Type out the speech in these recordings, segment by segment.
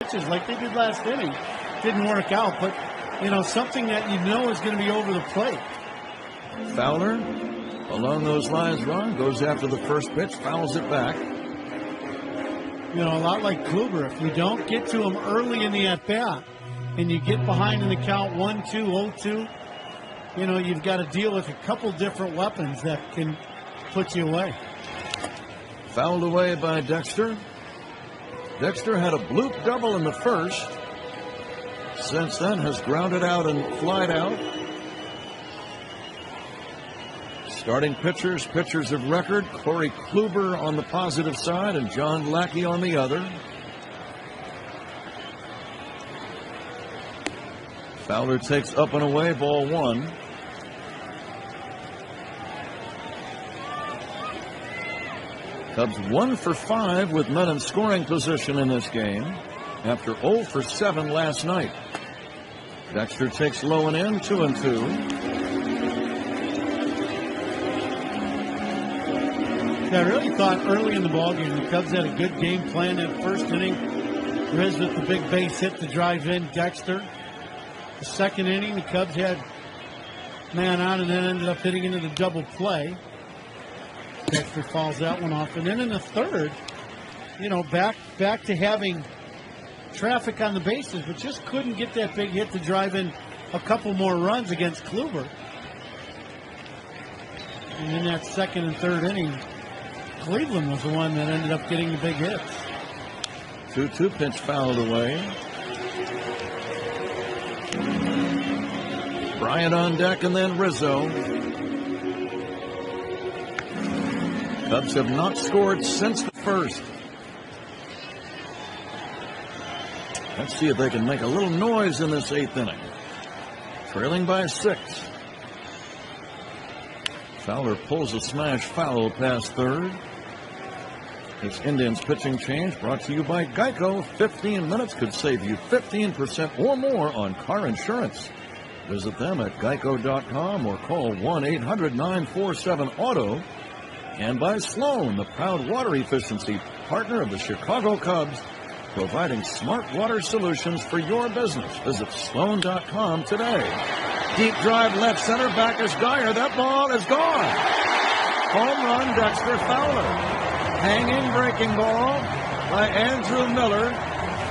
pitches like they did last inning. Didn't work out, but something that is going to be over the plate. Fowler along those lines, goes after the first pitch, fouls it back. A lot like Kluber. If you don't get to him early in the at-bat and you get behind in the count 1-2, 0-2, you've got to deal with a couple different weapons that can put you away. Fouled away by Dexter. Dexter had a bloop double in the first. Since then has grounded out and flied out. Starting pitchers of record, Corey Kluber on the positive side and John Lackey on the other. Fowler takes up and away, ball one. Cubs 1 for 5 with men in scoring position in this game after 0 for 7 last night. Dexter takes low and in, 2-2. I really thought early in the ballgame the Cubs had a good game plan that first inning. Rizzo with the big base hit to drive in Dexter. The second inning, the Cubs had man on and then ended up hitting into the double play. Dexter fouls that one off. And then in the third, back to having traffic on the bases, but just couldn't get that big hit to drive in a couple more runs against Kluber. And in that second and third inning, Cleveland was the one that ended up getting the big hits. 2-2 pitch fouled away. Bryant on deck and then Rizzo. Cubs have not scored since the first. Let's see if they can make a little noise in this 8th inning. Trailing by 6. Fowler pulls a smash foul past third. It's Indians pitching change brought to you by Geico. 15 minutes could save you 15% or more on car insurance. Visit them at geico.com or call 1-800-947-AUTO. And by Sloan, the proud water efficiency partner of the Chicago Cubs, providing smart water solutions for your business. Visit Sloan.com today. Deep drive left center, back is Geyer. That ball is gone. Home run, Dexter Fowler. Hanging breaking ball by Andrew Miller.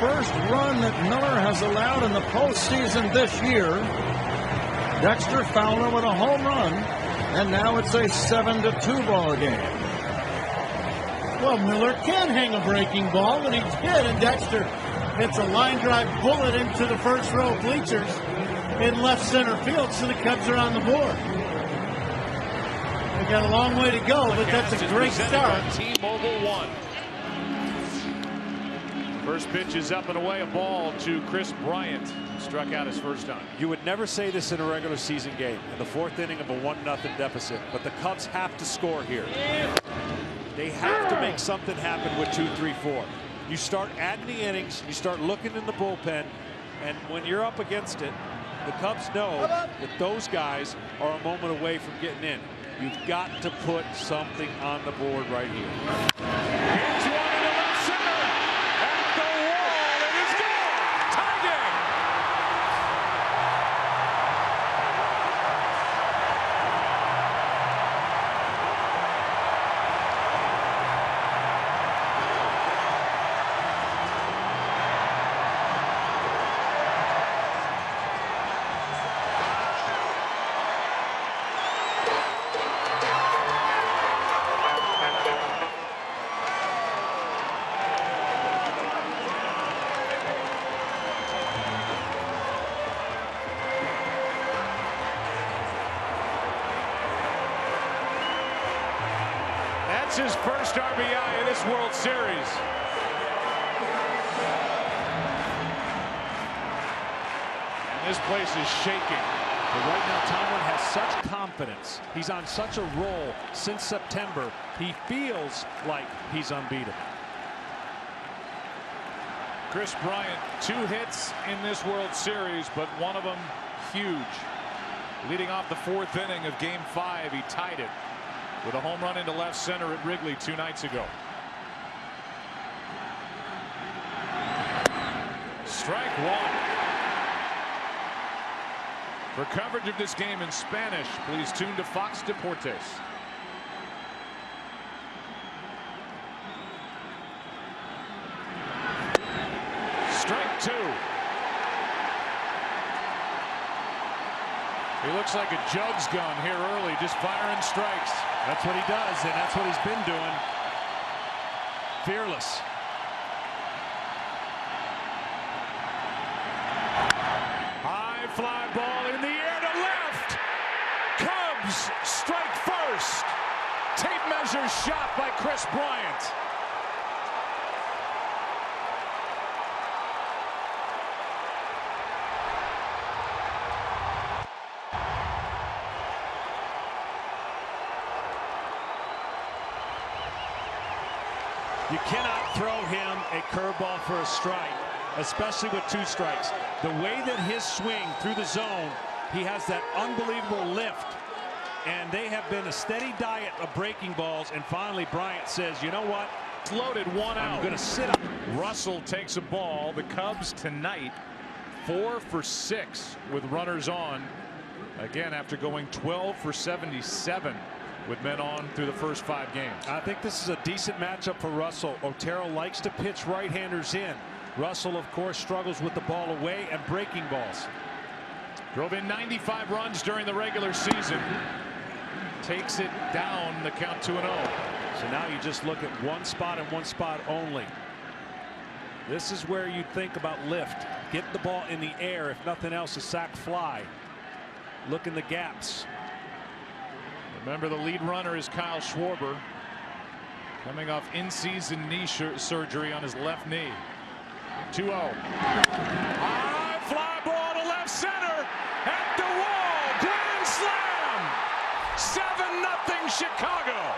First run that Miller has allowed in the postseason this year. Dexter Fowler with a home run, and now it's a 7-2 ball game. Well, Miller can hang a breaking ball, and he did, and Dexter hits a line drive bullet into the first row bleachers in left center field, so the Cubs are on the board. They got a long way to go, but that's a great start. T-Mobile 1. First pitch is up and away, a ball to Kris Bryant. Struck out his first time. You would never say this in a regular season game, in the 4th inning of a 1-0 deficit, but the Cubs have to score here. They have to make something happen with 2, 3, 4. You start adding the innings, you start looking in the bullpen, and when you're up against it, the Cubs know that those guys are a moment away from getting in. You've got to put something on the board right here. Hits one into left center. At the wall. It is gone. Tie game. That's his first RBI in this World Series. And this place is shaking. But right now, Tomlin has such confidence. He's on such a roll since September. He feels like he's unbeatable. Kris Bryant, 2 hits in this World Series, but one of them huge. Leading off the 4th inning of Game 5, he tied it with a home run into left center at Wrigley 2 nights ago. Strike one. For coverage of this game in Spanish, please tune to Fox Deportes. Strike two. He looks like a Jugs gun here early, just firing strikes. That's what he does, and that's what he's been doing. Fearless. High fly ball in the air to left. Cubs strike first. Tape measure shot by Kris Bryant. You cannot throw him a curveball for a strike, especially with 2 strikes. The way that his swing through the zone, he has that unbelievable lift. And they have been a steady diet of breaking balls. And finally, Bryant says, you know what? It's loaded, 1 out. I'm going to sit up. Russell takes a ball. The Cubs tonight 4 for 6 with runners on. Again, after going 12 for 77. With men on through the first 5 games. I think this is a decent matchup for Russell. Otero likes to pitch right-handers in. Russell, of course, struggles with the ball away and breaking balls. Drove in 95 runs during the regular season. Takes it down, the count 2-0. So now you just look at one spot and one spot only. This is where you think about lift. Get the ball in the air, if nothing else, a sac fly. Look in the gaps. Remember, the lead runner is Kyle Schwarber, coming off in-season knee surgery on his left knee. 2-0. High fly ball to left center. At the wall. Grand slam. 7-0 Chicago.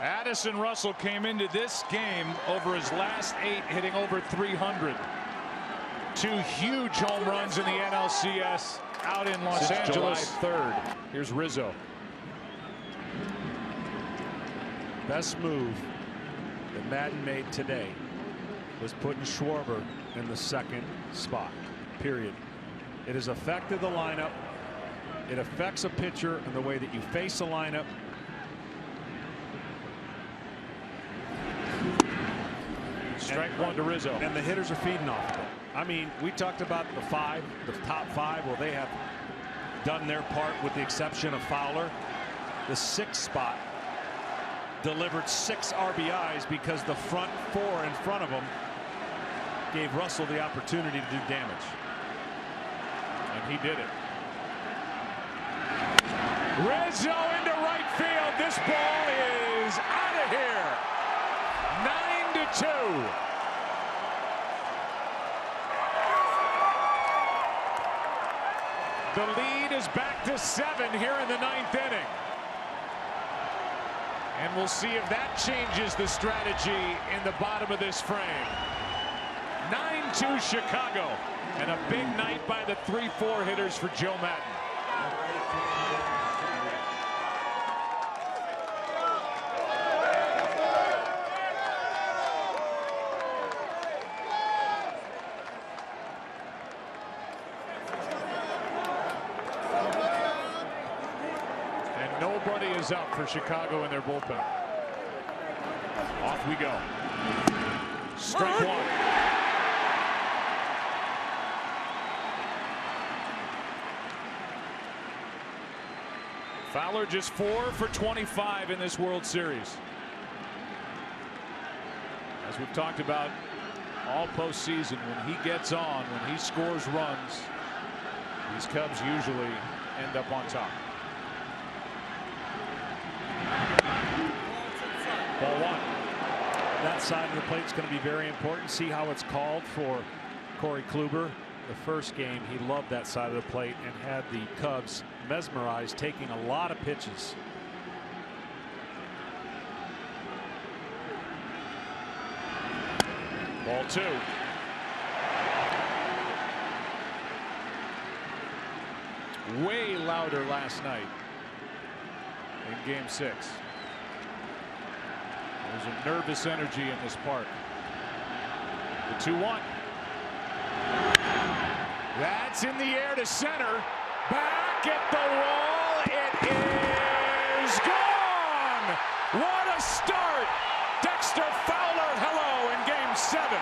Addison Russell came into this game over his last 8 hitting over 300. 2 huge home runs in the NLCS out in Los Angeles. July 3rd. Here's Rizzo. Best move that Madden made today was putting Schwarber in the 2nd spot. Period. It has affected the lineup. It affects a pitcher and the way that you face a lineup. Strike 1 to Rizzo. And the hitters are feeding off of it. I mean, we talked about the top 5. Well, they have done their part with the exception of Fowler. The 6th spot delivered 6 RBIs because the front 4 in front of them gave Russell the opportunity to do damage. And he did it. Rizzo into right field. This ball is out of here. 9-2. The lead is back to 7 here in the 9th inning. And we'll see if that changes the strategy in the bottom of this frame. 9-2 Chicago. And a big night by the 3-4 hitters for Joe Madden. Nobody is up for Chicago in their bullpen. Off we go. Strike 1. Fowler just 4 for 25 in this World Series. As we've talked about all postseason, when he gets on, when he scores runs, these Cubs usually end up on top. Ball 1. that side of the plate is going to be very important. See how it's called for Corey Kluber. The first game, he loved that side of the plate and had the Cubs mesmerized, taking a lot of pitches. Ball 2. Way louder last night in Game 6. There's a nervous energy in this park. The 2-1. That's in the air to center. Back at the wall. It is gone. What a start. Dexter Fowler, hello, in Game 7.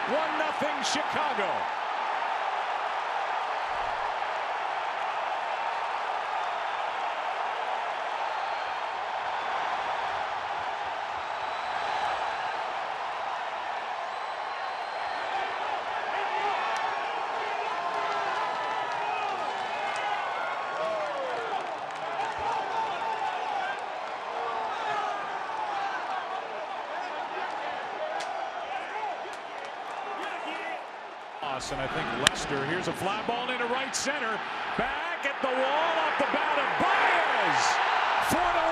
1-0 Chicago. And I think Lester, here's a fly ball into right center. Back at the wall off the bat of Baez. 4-1.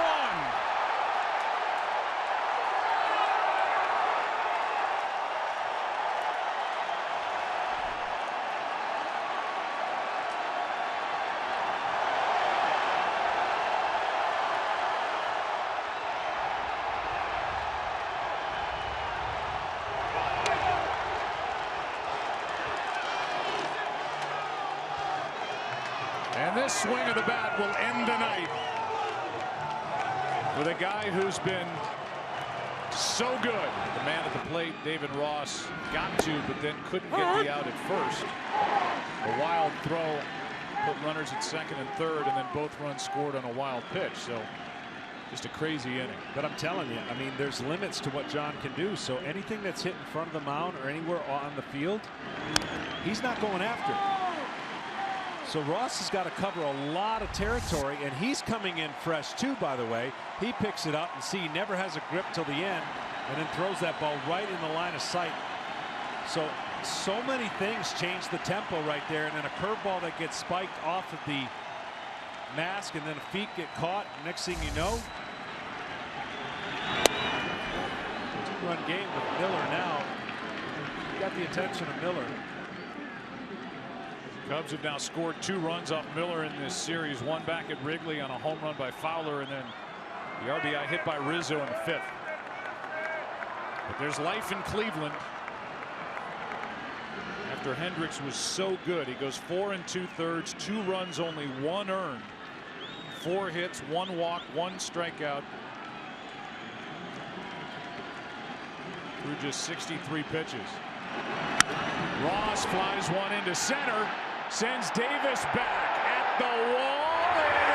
And this swing of the bat will end the night with a guy who's been so good. The man at the plate, David Ross, got to, but then couldn't get the out at first. A wild throw put runners at second and third, and then both runs scored on a wild pitch. So just a crazy inning. But I'm telling you, I mean, there's limits to what John can do. So anything that's hit in front of the mound or anywhere on the field, he's not going after. So Ross has got to cover a lot of territory, and he's coming in fresh too, by the way. He picks it up and see he never has a grip till the end, and then throws that ball right in the line of sight. So many things change the tempo right there, and then a curveball that gets spiked off of the mask, and then feet get caught. Next thing you know, two-run game with Miller now. Got the attention of Miller. Cubs have now scored 2 runs off Miller in this series. One back at Wrigley on a home run by Fowler, and then the RBI hit by Rizzo in the 5th. But there's life in Cleveland. After Hendricks was so good, he goes 4 2/3, 2 runs, only 1 earned, 4 hits, 1 walk, 1 strikeout through just 63 pitches. Ross flies one into center, sends Davis back at the wall.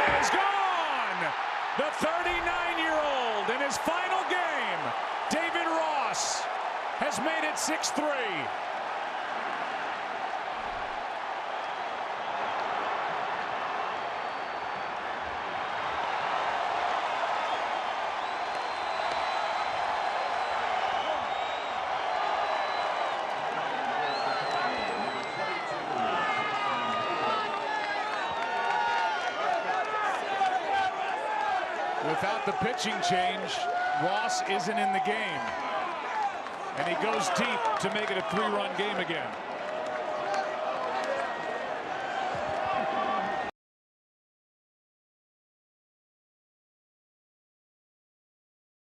It is gone. The 39-year-old in his final game, David Ross, has made it 6-3. Without the pitching change, Ross isn't in the game. And he goes deep to make it a 3-run game again.